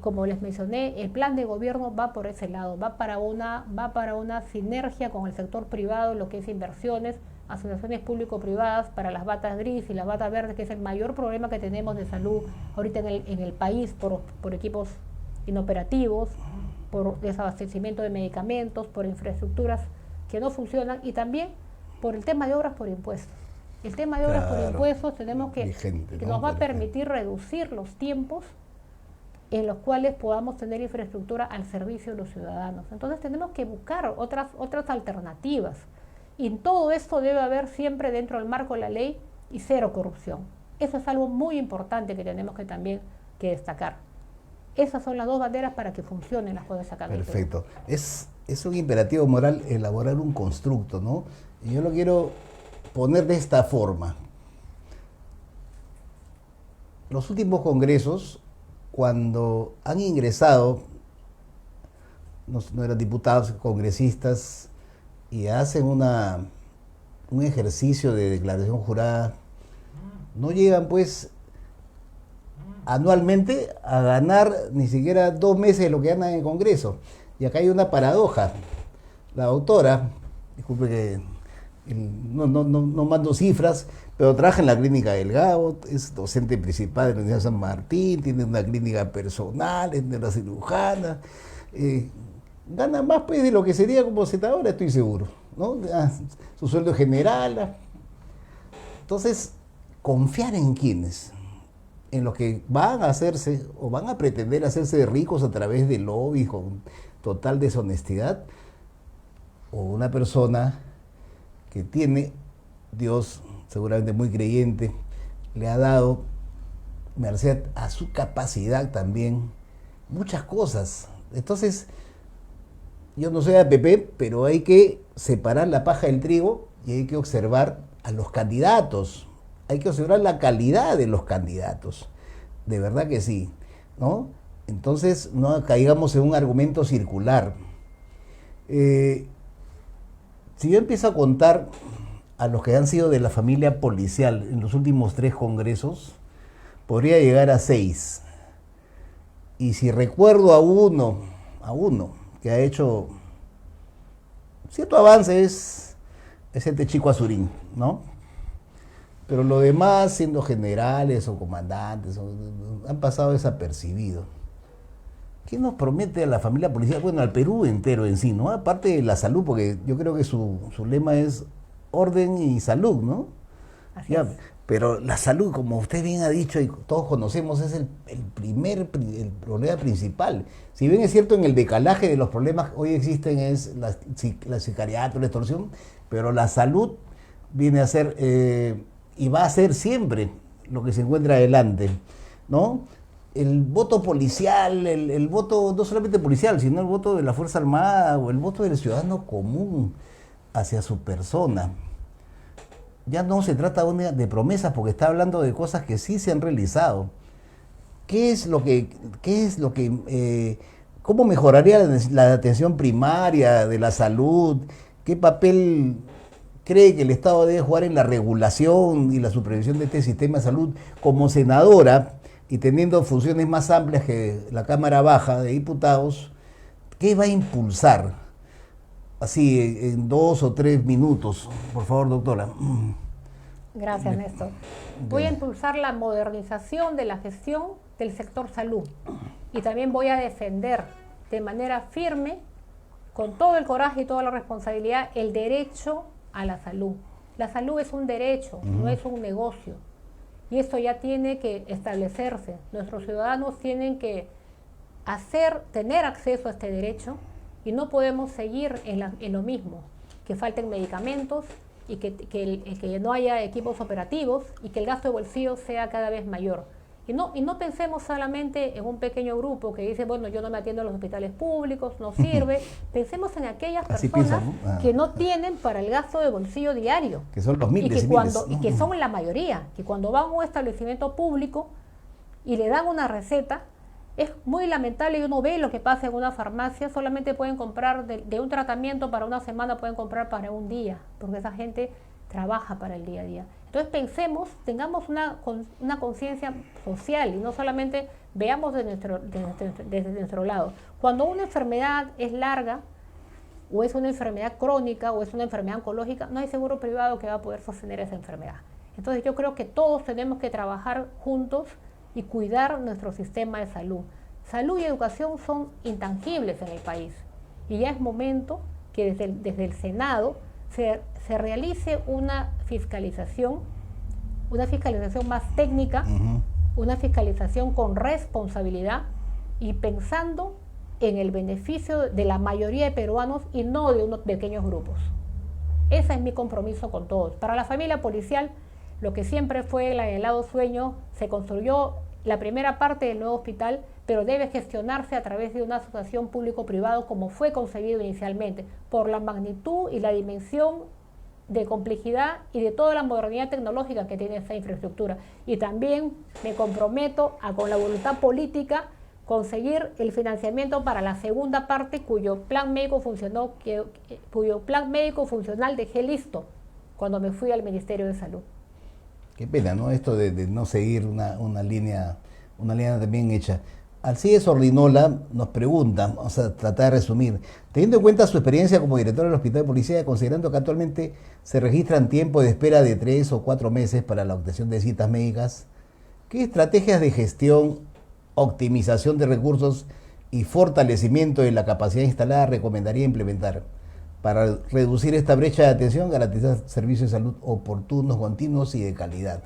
como les mencioné, el plan de gobierno va por ese lado, va para una sinergia con el sector privado, lo que es inversiones, asociaciones público-privadas para las batas gris y las batas verdes, que es el mayor problema que tenemos de salud ahorita en el país por equipos inoperativos, por desabastecimiento de medicamentos, por infraestructuras que no funcionan y también por el tema de obras por impuestos. El tema de obras por impuestos tenemos que nos va a permitir reducir los tiempos en los cuales podamos tener infraestructura al servicio de los ciudadanos. Entonces tenemos que buscar otras alternativas. Y en todo esto debe haber siempre dentro del marco de la ley y cero corrupción. Eso es algo muy importante que tenemos que también que destacar. Esas son las dos banderas para que funcionen las cosas acá. Perfecto. Es un imperativo moral elaborar un constructo, ¿no? Y yo lo quiero poner de esta forma. Los últimos congresos, cuando han ingresado, no eran diputados, congresistas, y hacen un ejercicio de declaración jurada, no llegan pues anualmente a ganar ni siquiera 2 meses de lo que ganan en el Congreso. Y acá hay una paradoja. La doctora, disculpe que no mando cifras, pero trabaja en la clínica Delgado, es docente principal de la Universidad de San Martín, tiene una clínica personal, es de la cirujana, gana más pues de lo que sería como senadora, estoy seguro, ¿no? Su sueldo es general. Entonces, confiar en quiénes, en los que van a hacerse o van a pretender hacerse ricos a través de lobbies con total deshonestidad, o una persona que tiene, Dios seguramente muy creyente, le ha dado, merced a su capacidad también, muchas cosas. Entonces, yo no soy APP, pero hay que separar la paja del trigo y hay que observar a los candidatos. Hay que observar la calidad de los candidatos. De verdad que sí, ¿no? Entonces, no caigamos en un argumento circular. Si yo empiezo a contar a los que han sido de la familia policial en los últimos 3 congresos, podría llegar a 6. Y si recuerdo a uno que ha hecho cierto avance, es este Chico Azurín, ¿no? Pero lo demás, siendo generales o comandantes, han pasado desapercibidos. ¿Qué nos promete a la familia policial? Bueno, al Perú entero en sí, ¿no? Aparte de la salud, porque yo creo que su lema es orden y salud, ¿no? Así es. Pero la salud, como usted bien ha dicho y todos conocemos, es el problema principal. Si bien es cierto, en el decalaje de los problemas que hoy existen es la sicariato, la extorsión, pero la salud viene a ser y va a ser siempre lo que se encuentra adelante, ¿no? El voto policial, el voto no solamente policial, sino el voto de la Fuerza Armada o el voto del ciudadano común hacia su persona. Ya no se trata de promesas, porque está hablando de cosas que sí se han realizado. ¿Cómo mejoraría la atención primaria de la salud? ¿Qué papel cree que el Estado debe jugar en la regulación y la supervisión de este sistema de salud? Como senadora y teniendo funciones más amplias que la Cámara Baja de Diputados, ¿qué va a impulsar? Así, en 2 o 3 minutos, por favor, doctora. Gracias, Néstor. Voy a impulsar la modernización de la gestión del sector salud y también voy a defender de manera firme, con todo el coraje y toda la responsabilidad, el derecho a la salud. La salud es un derecho, no es un negocio. Y esto ya tiene que establecerse. Nuestros ciudadanos tienen que tener acceso a este derecho y no podemos seguir en lo mismo, que falten medicamentos, que no haya equipos operativos y que el gasto de bolsillo sea cada vez mayor. Y no pensemos solamente en un pequeño grupo que dice, bueno, yo no me atiendo a los hospitales públicos, no sirve. Pensemos en aquellas personas que no tienen para el gasto de bolsillo diario. Que son los miles y miles. ¿No? Y que son la mayoría, que cuando van a un establecimiento público y le dan una receta, es muy lamentable y uno ve lo que pasa en una farmacia, solamente pueden comprar de un tratamiento para una semana, pueden comprar para un día, porque esa gente trabaja para el día a día. Entonces pensemos, tengamos una conciencia social y no solamente veamos desde nuestro lado. Cuando una enfermedad es larga, o es una enfermedad crónica, o es una enfermedad oncológica, no hay seguro privado que va a poder sostener esa enfermedad. Entonces yo creo que todos tenemos que trabajar juntos y cuidar nuestro sistema de salud. Salud y educación son intangibles en el país y ya es momento que desde el Senado se realice una fiscalización más técnica, una fiscalización con responsabilidad y pensando en el beneficio de la mayoría de peruanos y no de unos pequeños grupos. Ese es mi compromiso con todos. Para la familia policial, lo que siempre fue el anhelado sueño, se construyó la primera parte del nuevo hospital, pero debe gestionarse a través de una asociación público-privado como fue concebido inicialmente, por la magnitud y la dimensión de complejidad y de toda la modernidad tecnológica que tiene esa infraestructura. Y también me comprometo a, con la voluntad política, conseguir el financiamiento para la segunda parte cuyo plan médico funcional dejé listo cuando me fui al Ministerio de Salud. Qué pena, ¿no? Esto de no seguir una línea también hecha. Alcides Ordinola nos pregunta, vamos a tratar de resumir, teniendo en cuenta su experiencia como director del Hospital de Policía, considerando que actualmente se registran tiempos de espera de 3 o 4 meses para la obtención de citas médicas, ¿qué estrategias de gestión, optimización de recursos y fortalecimiento de la capacidad instalada recomendaría implementar para reducir esta brecha de atención, garantizar servicios de salud oportunos, continuos y de calidad?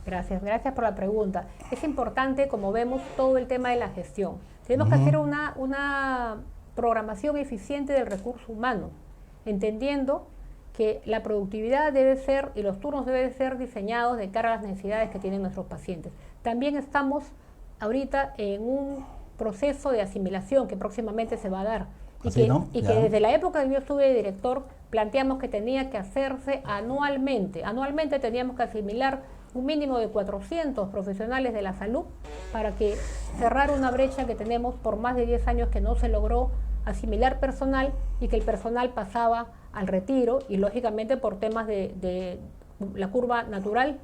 Gracias por la pregunta. Es importante, como vemos, todo el tema de la gestión. Tenemos que hacer una programación eficiente del recurso humano, entendiendo que la productividad debe ser y los turnos deben ser diseñados de cara a las necesidades que tienen nuestros pacientes. También estamos ahorita en un proceso de asimilación que próximamente se va a dar. Y que desde la época que yo estuve de director planteamos que tenía que hacerse anualmente. Anualmente teníamos que asimilar un mínimo de 400 profesionales de la salud para que cerrar una brecha que tenemos por más de 10 años que no se logró asimilar personal y que el personal pasaba al retiro y lógicamente por temas de la curva natural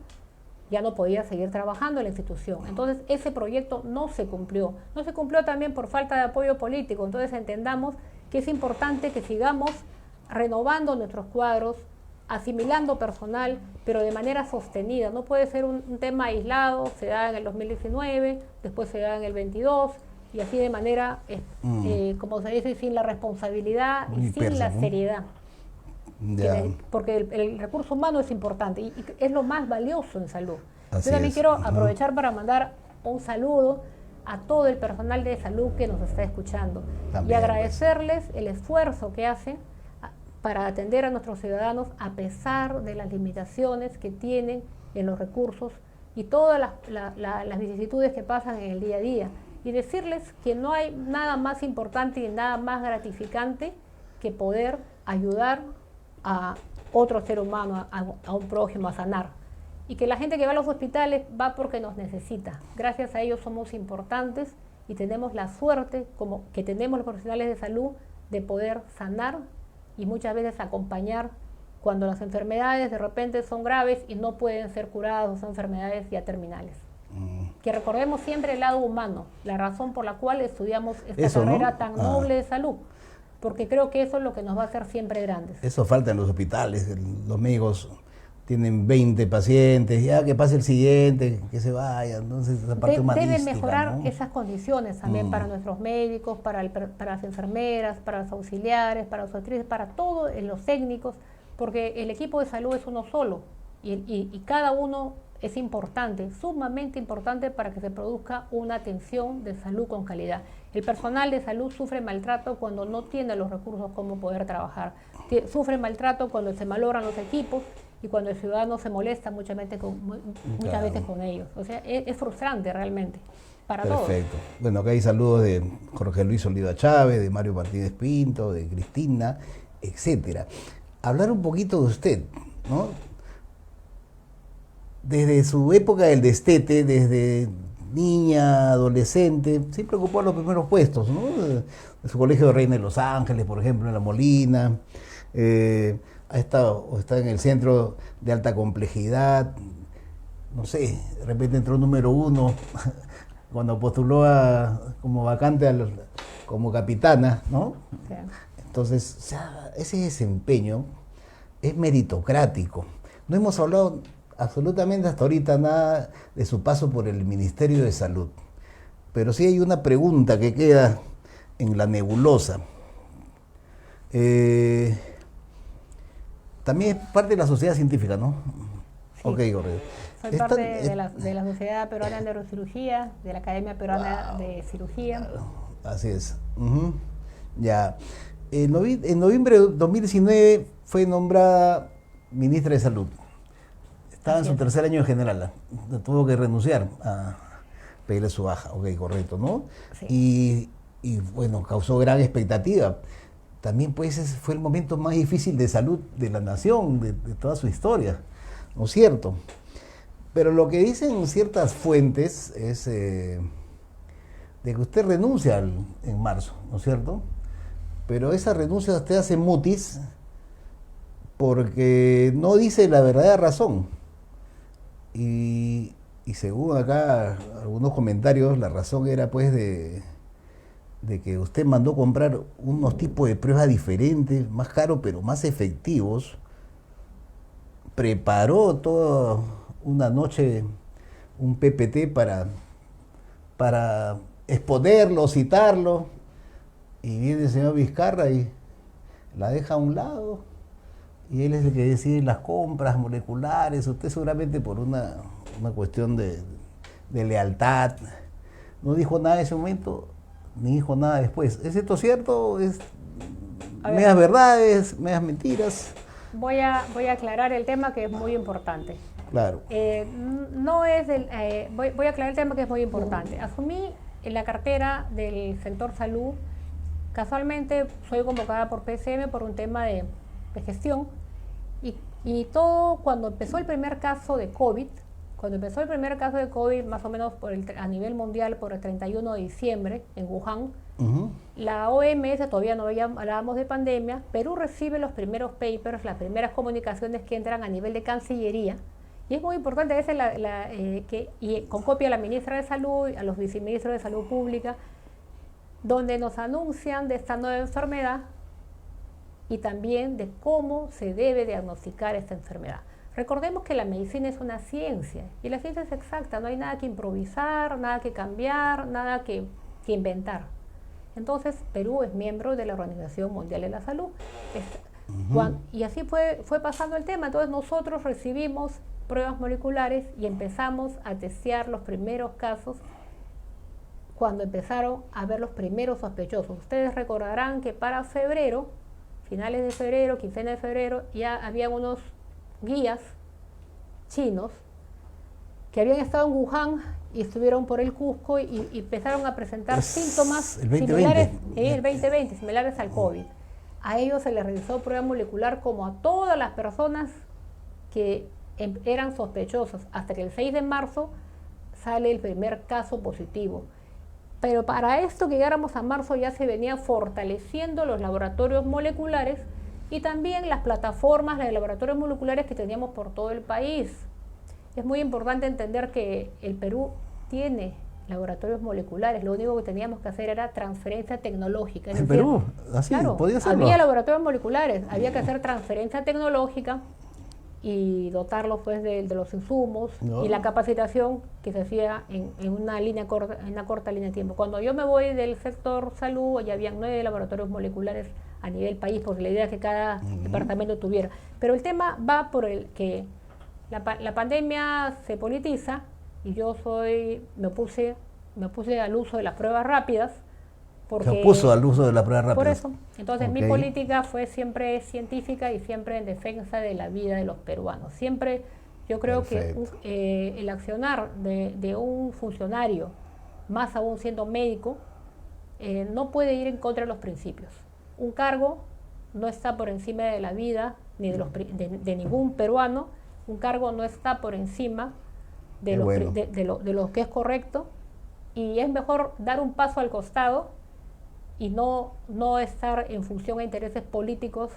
ya no podía seguir trabajando en la institución. Entonces ese proyecto no se cumplió. No se cumplió también por falta de apoyo político. Entonces entendamos que es importante que sigamos renovando nuestros cuadros, asimilando personal, pero de manera sostenida. No puede ser un tema aislado, se da en el 2019, después se da en el 22, y así de manera, como se dice, sin la responsabilidad y sin la seriedad. Porque el recurso humano es importante y es lo más valioso en salud. Yo también quiero aprovechar para mandar un saludo a todo el personal de salud que nos está escuchando y agradecerles el esfuerzo que hacen para atender a nuestros ciudadanos a pesar de las limitaciones que tienen en los recursos y todas las vicisitudes que pasan en el día a día. Y decirles que no hay nada más importante y nada más gratificante que poder ayudar a otro ser humano, a un prójimo, a sanar. Y que la gente que va a los hospitales va porque nos necesita. Gracias a ellos somos importantes y tenemos la suerte, como que tenemos los profesionales de salud, de poder sanar y muchas veces acompañar cuando las enfermedades de repente son graves y no pueden ser curadas o son enfermedades ya terminales. Que recordemos siempre el lado humano, la razón por la cual estudiamos esta carrera tan noble de salud, porque creo que eso es lo que nos va a hacer siempre grandes. Eso falta en los hospitales, los médicos tienen 20 pacientes, ya que pase el siguiente, que se vaya, entonces esa parte humanística, deben mejorar, ¿no?, esas condiciones también para nuestros médicos, para las enfermeras, para los auxiliares, para los obstetras, para todos los técnicos, porque el equipo de salud es uno solo y cada uno es importante, sumamente importante para que se produzca una atención de salud con calidad. El personal de salud sufre maltrato cuando no tiene los recursos como poder trabajar, sufre maltrato cuando se malogran los equipos y cuando el ciudadano se molesta muchas veces con ellos. O sea, es frustrante realmente para todos. Perfecto. Bueno, acá hay saludos de Jorge Luis Oliva Chávez, de Mario Martínez Pinto, de Cristina, etcétera. Hablar un poquito de usted, ¿no? Desde su época del destete, desde niña, adolescente, siempre ocupó los primeros puestos, ¿no? De su colegio de Reina de Los Ángeles, por ejemplo, en La Molina. Está en el centro de alta complejidad, no sé, de repente entró número 1 cuando postuló como vacante como capitana, ¿no? Sí. Entonces, o sea, ese desempeño es meritocrático. No hemos hablado absolutamente hasta ahorita nada de su paso por el Ministerio de Salud, pero sí hay una pregunta que queda en la nebulosa. También es parte de la sociedad científica, ¿no? Sí. Ok, correcto. Soy parte de la Sociedad Peruana de Neurocirugía, de la Academia Peruana de Cirugía. Así es. Ya. En noviembre de 2019 fue nombrada ministra de Salud. Estaba en su tercer año de generala. Tuvo que renunciar a pedirle su baja. Ok, correcto, ¿no? Sí. Y bueno, causó gran expectativa. También pues ese fue el momento más difícil de salud de la nación, de toda su historia, ¿no es cierto? Pero lo que dicen ciertas fuentes es de que usted renuncia en marzo, ¿no es cierto? Pero esa renuncia usted hace mutis porque no dice la verdadera razón. Y según acá algunos comentarios, la razón era pues de que usted mandó comprar unos tipos de pruebas diferentes, más caros pero más efectivos, preparó toda una noche un PPT para exponerlo, citarlo, y viene el señor Vizcarra y la deja a un lado, y él es el que decide las compras moleculares. Usted seguramente por una cuestión de lealtad no dijo nada en ese momento, ni dijo nada después. ¿Es esto cierto? ¿Es medias verdades, medias mentiras? Voy a aclarar el tema, que es muy importante. Claro. Voy a aclarar el tema, que es muy importante. Asumí en la cartera del sector salud. Casualmente soy convocada por PSM por un tema de gestión, y todo cuando empezó el primer caso de COVID, más o menos a nivel mundial por el 31 de diciembre en Wuhan, la OMS, todavía no hablábamos de pandemia, Perú recibe los primeros papers, las primeras comunicaciones que entran a nivel de Cancillería, y es muy importante y con copia a la ministra de Salud, a los viceministros de Salud Pública, donde nos anuncian de esta nueva enfermedad y también de cómo se debe diagnosticar esta enfermedad. Recordemos que la medicina es una ciencia, y la ciencia es exacta, no hay nada que improvisar, nada que cambiar, nada que inventar. Entonces, Perú es miembro de la Organización Mundial de la Salud. Y así fue pasando el tema. Entonces nosotros recibimos pruebas moleculares y empezamos a testear los primeros casos cuando empezaron a ver los primeros sospechosos. Ustedes recordarán que para febrero, finales de febrero, quincena de febrero, ya había unos guías chinos que habían estado en Wuhan y estuvieron por el Cusco y empezaron a presentar síntomas similares, el 2020, similares al COVID. A ellos se les realizó prueba molecular como a todas las personas que eran sospechosas, hasta que el 6 de marzo sale el primer caso positivo. Pero para esto que llegáramos a marzo ya se venían fortaleciendo los laboratorios moleculares y también las plataformas de laboratorios moleculares que teníamos por todo el país. Es muy importante entender que el Perú tiene laboratorios moleculares, lo único que teníamos que hacer era transferencia tecnológica. ¿En Perú? Así, claro, podía hacerlo. Había laboratorios moleculares, había que hacer transferencia tecnológica y dotarlos pues de los insumos y la capacitación que se hacía en una corta línea de tiempo. Cuando yo me voy del sector salud, ya habían 9 laboratorios moleculares a nivel país, porque la idea es que cada departamento tuviera. Pero el tema va por el que La pandemia se politiza y yo me opuse al uso de las pruebas rápidas. Se opuso al uso de las pruebas rápidas. Por eso. Entonces mi política fue siempre científica y siempre en defensa de la vida de los peruanos. Siempre yo creo que el accionar de un funcionario, más aún siendo médico, no puede ir en contra de los principios. Un cargo no está por encima de la vida ni de ningún peruano. Un cargo no está por encima de lo que es correcto, y es mejor dar un paso al costado y no estar en función a intereses políticos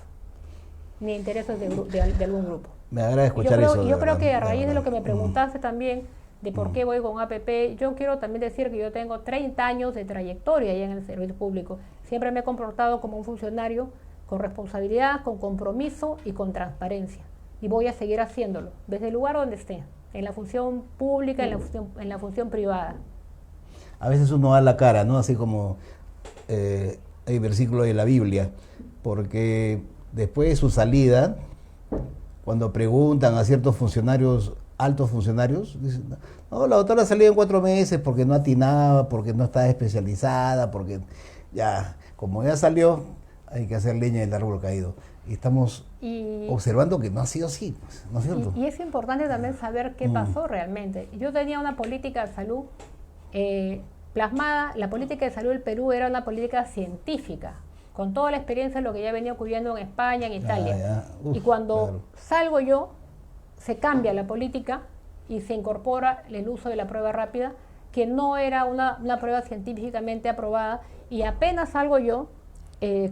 ni intereses de algún grupo. Me agrada escuchar eso. Yo creo que a raíz de lo que me preguntaste también, de por qué voy con APP, yo quiero también decir que yo tengo 30 años de trayectoria ahí en el servicio público. Siempre me he comportado como un funcionario con responsabilidad, con compromiso y con transparencia. Y voy a seguir haciéndolo, desde el lugar donde esté, en la función pública, en la función privada. A veces uno da la cara, ¿no? Así como hay versículos de la Biblia, porque después de su salida, cuando preguntan a ciertos funcionarios, altos funcionarios, dicen, no, la doctora salió en 4 meses porque no atinaba, porque no estaba especializada, porque ya, como ya salió, hay que hacer leña del árbol caído. Y estamos observando que no ha sido así, ¿no es cierto? Y es importante también saber qué pasó realmente. Yo tenía una política de salud plasmada. La política de salud del Perú era una política científica, con toda la experiencia de lo que ya venía ocurriendo en España, en Italia. Y cuando salgo yo, se cambia la política y se incorpora el uso de la prueba rápida, que no era una prueba científicamente aprobada, y apenas salgo yo,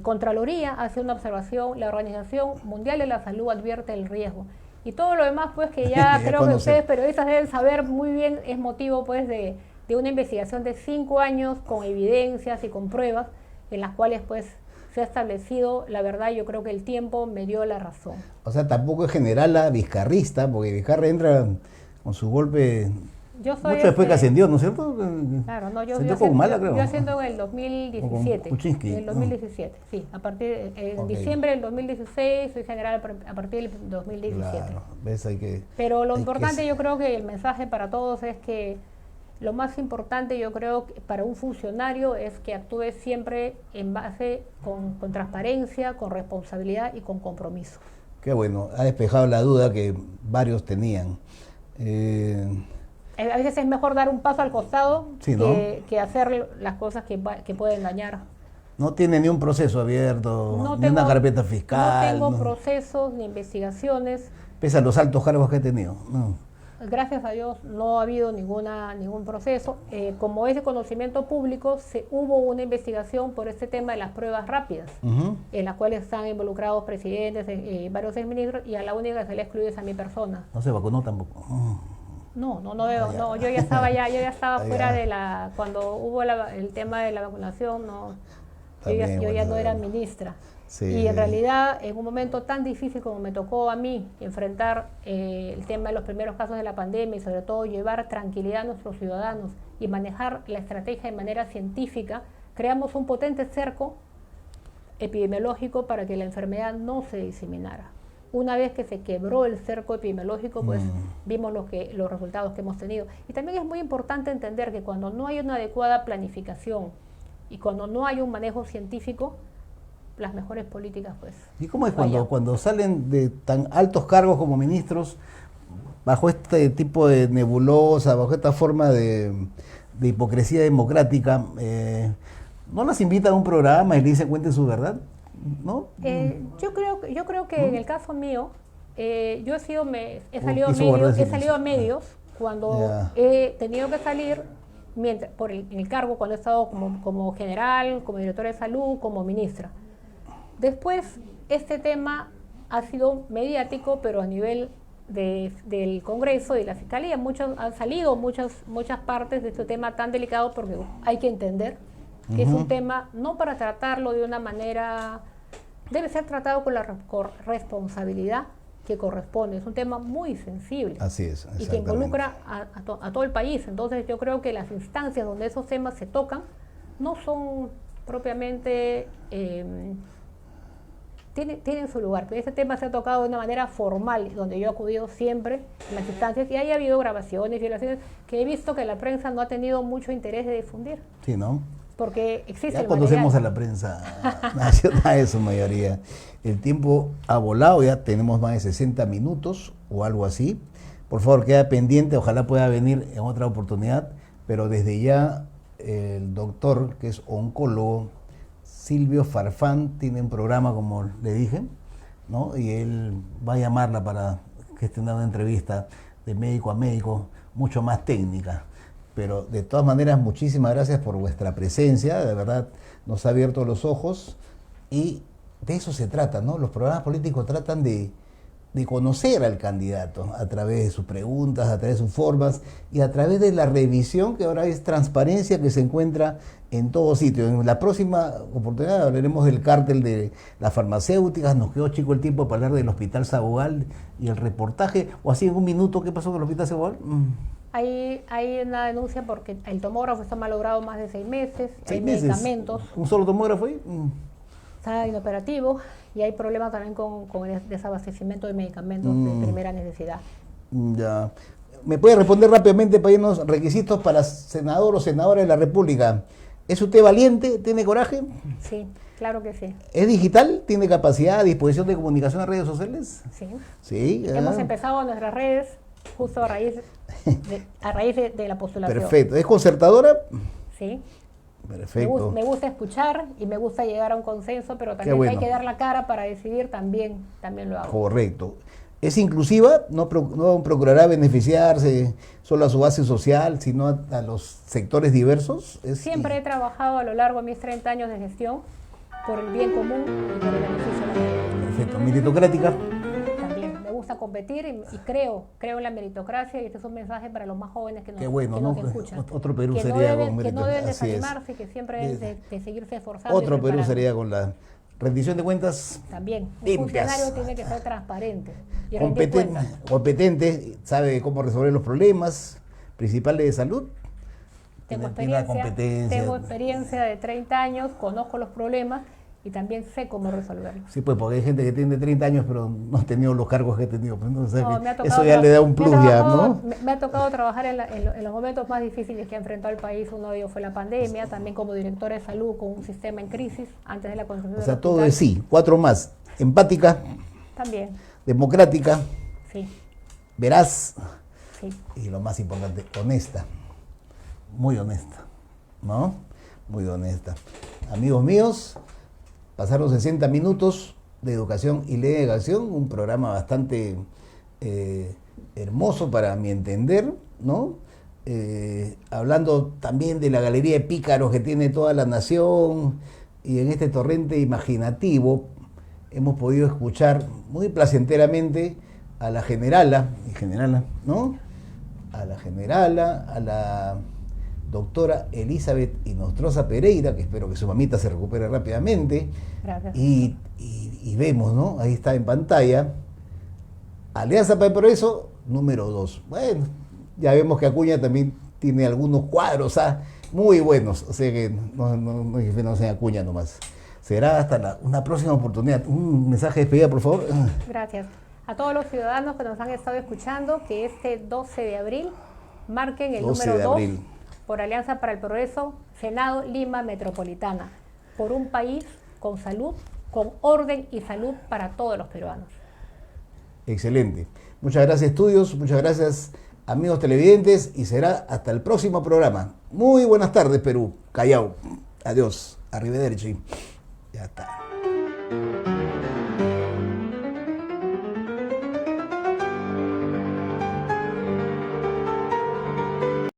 Contraloría hace una observación, la Organización Mundial de la Salud advierte el riesgo. Y todo lo demás, pues, que ya creo que ustedes periodistas deben saber muy bien, es motivo, pues, de una investigación de 5 años con evidencias y con pruebas en las cuales, pues, se ha establecido la verdad. Yo creo que el tiempo me dio la razón. O sea, tampoco es generala vizcarrista, porque Vizcarra entra con su golpe mucho después que ascendió, ¿no es cierto? Claro, no, yo asciendo en el 2017. En el 2017, sí. A partir en diciembre del 2016 soy general a partir del 2017. Claro, ves, pero lo importante, yo creo que el mensaje para todos es que lo más importante, yo creo, para un funcionario es que actúe siempre en base con transparencia, con responsabilidad y con compromiso. Qué bueno, ha despejado la duda que varios tenían. A veces es mejor dar un paso al costado, sí, ¿no?, que hacer las cosas que pueden dañar. No tiene ni un proceso abierto, ni una carpeta fiscal. No tengo procesos ni investigaciones. Pese a los altos cargos que he tenido. No. Gracias a Dios no ha habido ningún proceso. Como es de conocimiento público, hubo una investigación por este tema de las pruebas rápidas, en las cuales están involucrados presidentes, varios exministros, y a la única que se le excluye es a mi persona. ¿No se vacunó tampoco? No, yo ya estaba fuera de cuando hubo el tema de la vacunación, yo ya no era ministra. Sí. Y en realidad, en un momento tan difícil como me tocó a mí enfrentar el tema de los primeros casos de la pandemia, y sobre todo llevar tranquilidad a nuestros ciudadanos y manejar la estrategia de manera científica, creamos un potente cerco epidemiológico para que la enfermedad no se diseminara. Una vez que se quebró el cerco epidemiológico, pues vimos los resultados que hemos tenido. Y también es muy importante entender que cuando no hay una adecuada planificación y cuando no hay un manejo científico, las mejores políticas, pues. ¿Y cómo es cuando salen de tan altos cargos como ministros, bajo este tipo de nebulosa, bajo esta forma de hipocresía democrática, no las invitan a un programa y le dicen cuenten su verdad? ¿No? Yo creo que en el caso mío, yo he salido a medios cuando he tenido que salir, en el cargo, cuando he estado como general, como directora de salud, como ministra. Después, este tema ha sido mediático, pero a nivel del Congreso y de la Fiscalía. Han salido muchas partes de este tema tan delicado, porque hay que entender que es un tema no para tratarlo de una manera, debe ser tratado con la responsabilidad que corresponde. Es un tema muy sensible. Así es, y que involucra a todo el país. Entonces yo creo que las instancias donde esos temas se tocan no son propiamente tienen su lugar, pero este tema se ha tocado de una manera formal, donde yo he acudido siempre en las instancias, y haya habido grabaciones, violaciones, que he visto que la prensa no ha tenido mucho interés de difundir. Sí, ¿no? Porque existe ya el conocemos material. a la prensa nacional en su mayoría. El tiempo ha volado, ya tenemos más de 60 minutos o algo así. Por favor, queda pendiente, ojalá pueda venir en otra oportunidad, pero desde ya el doctor, que es oncólogo, Silvio Farfán, tiene un programa, como le dije, ¿no? Y él va a llamarla para gestionar una entrevista de médico a médico, mucho más técnica. Pero de todas maneras, muchísimas gracias por vuestra presencia, de verdad nos ha abierto los ojos y de eso se trata, ¿no? Los programas políticos tratan de conocer al candidato a través de sus preguntas, a través de sus formas y a través de la revisión, que ahora es transparencia, que se encuentra en todo sitio. En la próxima oportunidad hablaremos del cártel de las farmacéuticas. Nos quedó chico el tiempo para hablar del Hospital Sabogal y el reportaje, o así en un minuto, ¿qué pasó con el Hospital Sabogal? Hay una denuncia porque el tomógrafo está malogrado más de 6 meses, hay 6 meses. medicamentos. ¿Un solo tomógrafo ahí? Está inoperativo y hay problemas también con el desabastecimiento de medicamentos de primera necesidad. Ya. ¿Me puede responder rápidamente para irnos requisitos para senador o senadora de la República? ¿Es usted valiente? ¿Tiene coraje? Sí, claro que sí. ¿Es digital? ¿Tiene capacidad, disposición de comunicación en redes sociales? Sí. Sí. Hemos empezado nuestras redes justo a raíz de la postulación. Perfecto. ¿Es concertadora? Sí. Perfecto. Me gusta escuchar y me gusta llegar a un consenso, pero también bueno. hay que dar la cara para decidir, también lo hago. Correcto. ¿Es inclusiva? No procurará beneficiarse solo a su base social, sino a los sectores diversos? Siempre he trabajado a lo largo de mis 30 años de gestión por el bien común y por el beneficio de la gente. Perfecto. ¿Meritocrática? También me gusta competir y creo en la meritocracia, y este es un mensaje para los más jóvenes que nos, bueno, que ¿no? nos escuchan. Otro Perú que sería con que no deben Así desanimarse, que siempre deben de seguirse esforzando. Otro Perú sería con la rendición de cuentas. También. Un limpias. funcionario tiene que ser transparente y rendir cuentas. Competente, sabe cómo resolver los problemas principales de salud. Tengo Tiene la competencia. tengo experiencia de 30 años, conozco los problemas y también sé cómo resolverlos. Sí, pues porque hay gente que tiene 30 años pero no ha tenido los cargos que he tenido. Pues, no, o sea, Me ha tocado eso ya le da un plus ya, ¿no? Me ha tocado trabajar en los momentos más difíciles que ha enfrentado el país. Uno de ellos fue la pandemia, también como directora de salud con un sistema en crisis antes de la construcción O sea, del todo hospital. es sí. 4 más. Empática, También, democrática, sí, veraz sí. y lo más importante, honesta. Muy honesta, ¿no? Muy honesta. Amigos míos, pasaron 60 minutos de educación y legación, un programa bastante hermoso para mi entender, ¿no? Hablando también de la galería de pícaros que tiene toda la nación, y en este torrente imaginativo hemos podido escuchar muy placenteramente a la generala, ¿no? A la generala, a la doctora Elizabeth Inostroza Pereira, que espero que su mamita se recupere rápidamente. Gracias. Y vemos, ¿no? Ahí está en pantalla, Alianza para el Progreso, número 2. Bueno, ya vemos que Acuña también tiene algunos cuadros muy buenos, o sea que no sea Acuña nomás. Será hasta una próxima oportunidad. Un mensaje de despedida, por favor. Gracias. A todos los ciudadanos que nos han estado escuchando, que este 12 de abril marquen el 12 número de 2 abril. por Alianza para el Progreso, Senado Lima Metropolitana, por un país con salud, con orden y salud para todos los peruanos. Excelente. Muchas gracias, estudios. Muchas gracias, amigos televidentes. Y será hasta el próximo programa. Muy buenas tardes, Perú. Callao. Adiós. Arrivederci. Ya está.